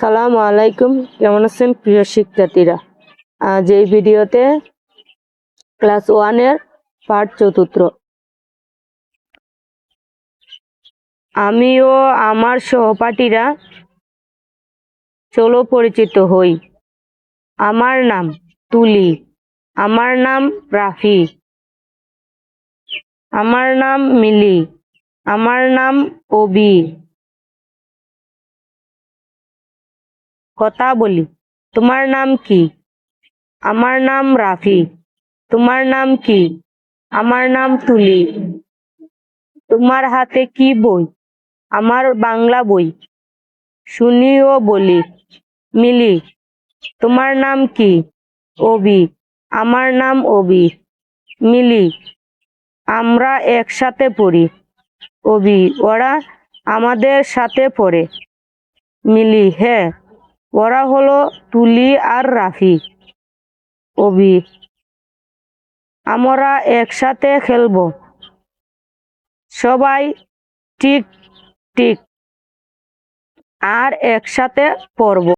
আসসালামু আলাইকুম, কেমন আছেন প্রিয় শিক্ষার্থীরা? আজ এই ভিডিওতে ক্লাস 1-এর পাঠ 4 আমি ও আমার সহপাঠীরা চলো পরিচিত হই। আমার নাম তুলি। আমার নাম রাফি। আমার নাম মিলি। আমার নাম অবি। কথা বলি। তোমার নাম কি? আমার নাম রাফি। তোমার নাম কি? আমার নাম তুলি। তোমার হাতে কি বই? আমার বাংলা বই। শুনি ও বলি। মিলি। তোমার নাম কি? অবি। আমার নাম অবি। মিলি। আমরা একসাথে পড়ি। অবি। ওরা আমাদের সাথে পড়ে। মিলি। হ্যাঁ, ওরা হলো তুলি আর রাফি। অবি। আমরা একসাথে খেলবো। সবাই ঠিক ঠিক আর একসাথে পড়ব।